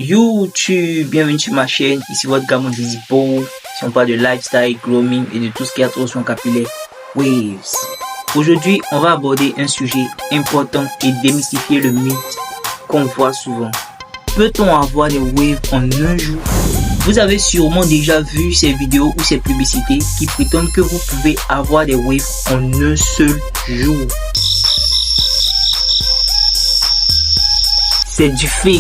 YouTube, bienvenue sur ma chaîne, ici votre gamin Visible. Si on parle de lifestyle, grooming et de tout ce qui a trop son capillaire, Waves. Aujourd'hui, on va aborder un sujet important et démystifier le mythe qu'on voit souvent. Peut-on avoir des waves en un jour? Vous avez sûrement déjà vu ces vidéos ou ces publicités qui prétendent que vous pouvez avoir des waves en un seul jour. C'est du fake.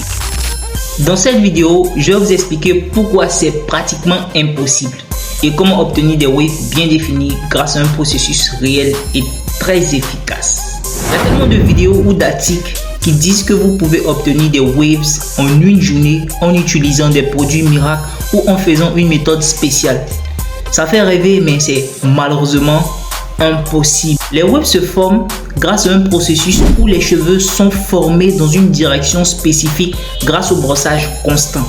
Dans cette vidéo, je vais vous expliquer pourquoi c'est pratiquement impossible et comment obtenir des waves bien définis grâce à un processus réel et très efficace. Il y a tellement de vidéos ou d'articles qui disent que vous pouvez obtenir des waves en une journée en utilisant des produits miracles ou en faisant une méthode spéciale. Ça fait rêver, mais c'est malheureusement impossible. Les waves se forment grâce à un processus où les cheveux sont formés dans une direction spécifique grâce au brossage constant.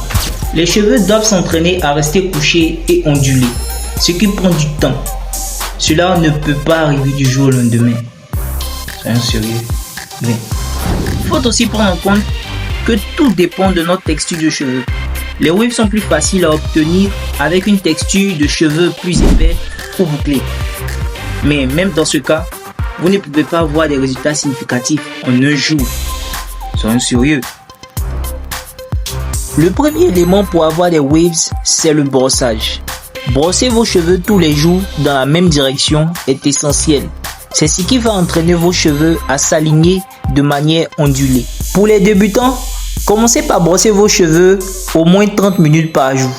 Les cheveux doivent s'entraîner à rester couchés et ondulés, ce qui prend du temps. Cela ne peut pas arriver du jour au lendemain. Soyons sérieux. Mais il faut aussi prendre en compte que tout dépend de notre texture de cheveux. Les waves sont plus faciles à obtenir avec une texture de cheveux plus épais ou bouclés. Mais même dans ce cas, vous ne pouvez pas avoir des résultats significatifs en un jour. Soyons sérieux. Le premier élément pour avoir des waves, c'est le brossage. Brosser vos cheveux tous les jours dans la même direction est essentiel. C'est ce qui va entraîner vos cheveux à s'aligner de manière ondulée. Pour les débutants, commencez par brosser vos cheveux au moins 30 minutes par jour.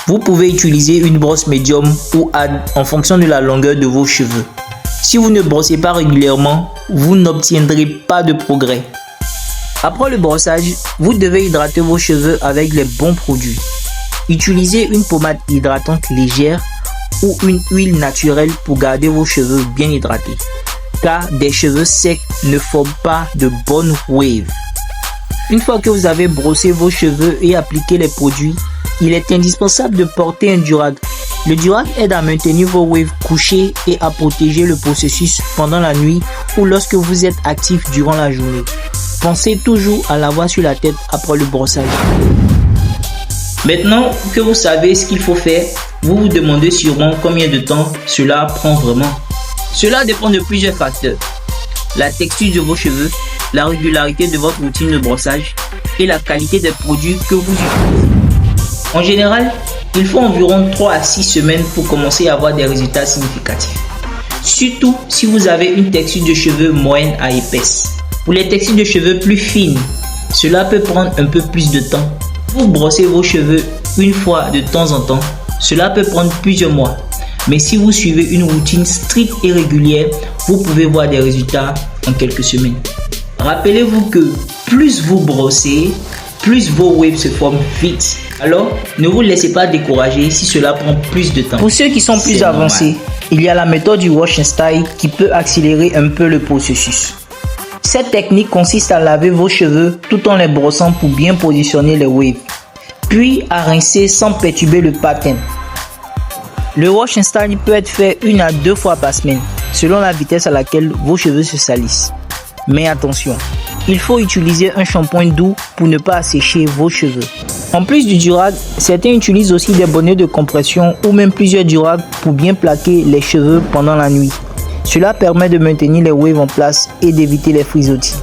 Vous pouvez utiliser une brosse médium ou hard en fonction de la longueur de vos cheveux. Si vous ne brossez pas régulièrement, vous n'obtiendrez pas de progrès. Après le brossage, vous devez hydrater vos cheveux avec les bons produits. Utilisez une pommade hydratante légère ou une huile naturelle pour garder vos cheveux bien hydratés, car des cheveux secs ne forment pas de bonnes waves. Une fois que vous avez brossé vos cheveux et appliqué les produits, il est indispensable de porter un durag. Le durag aide à maintenir vos waves couchés et à protéger le processus pendant la nuit ou lorsque vous êtes actif durant la journée. Pensez toujours à l'avoir sur la tête après le brossage. Maintenant que vous savez ce qu'il faut faire, vous vous demandez sûrement combien de temps cela prend vraiment. Cela dépend de plusieurs facteurs. La texture de vos cheveux, la régularité de votre routine de brossage et la qualité des produits que vous utilisez. En général, il faut environ 3 à 6 semaines pour commencer à avoir des résultats significatifs. Surtout si vous avez une texture de cheveux moyenne à épaisse. Pour les textures de cheveux plus fines, cela peut prendre un peu plus de temps. Vous brossez vos cheveux une fois de temps en temps, cela peut prendre plusieurs mois. Mais si vous suivez une routine stricte et régulière, vous pouvez voir des résultats en quelques semaines. Rappelez-vous que plus vous brossez, plus vos waves se forment vite. Alors, ne vous laissez pas décourager si cela prend plus de temps. Pour ceux qui sont plus avancés, il y a la méthode du wash and style qui peut accélérer un peu le processus. Cette technique consiste à laver vos cheveux tout en les brossant pour bien positionner les waves, puis à rincer sans perturber le pattern. Le wash and style peut être fait 1 à 2 fois par semaine, selon la vitesse à laquelle vos cheveux se salissent. Mais attention, il faut utiliser un shampoing doux pour ne pas assécher vos cheveux. En plus du durag, certains utilisent aussi des bonnets de compression ou même plusieurs durags pour bien plaquer les cheveux pendant la nuit. Cela permet de maintenir les waves en place et d'éviter les frisottis.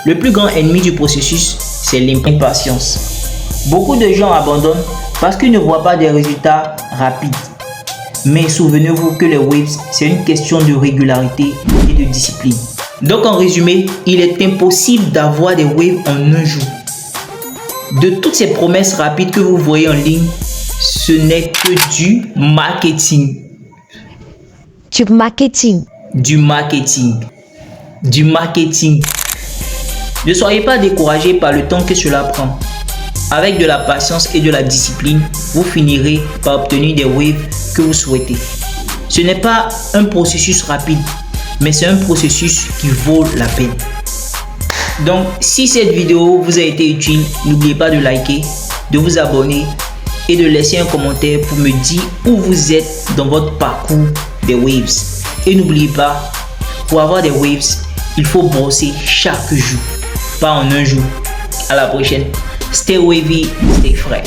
Le plus grand ennemi du processus, c'est l'impatience. Beaucoup de gens abandonnent parce qu'ils ne voient pas des résultats rapides. Mais souvenez-vous que les waves, c'est une question de régularité et de discipline. Donc en résumé, il est impossible d'avoir des waves en un jour. De toutes ces promesses rapides que vous voyez en ligne, ce n'est que du marketing. Du marketing. Du marketing. Du marketing. Ne soyez pas découragés par le temps que cela prend. Avec de la patience et de la discipline, vous finirez par obtenir des waves que vous souhaitez. Ce n'est pas un processus rapide, mais c'est un processus qui vaut la peine. Donc, si cette vidéo vous a été utile, n'oubliez pas de liker, de vous abonner et de laisser un commentaire pour me dire où vous êtes dans votre parcours des waves. Et n'oubliez pas, pour avoir des waves, il faut brosser chaque jour. pas en un jour. À la prochaine. Stay wavy, stay frais.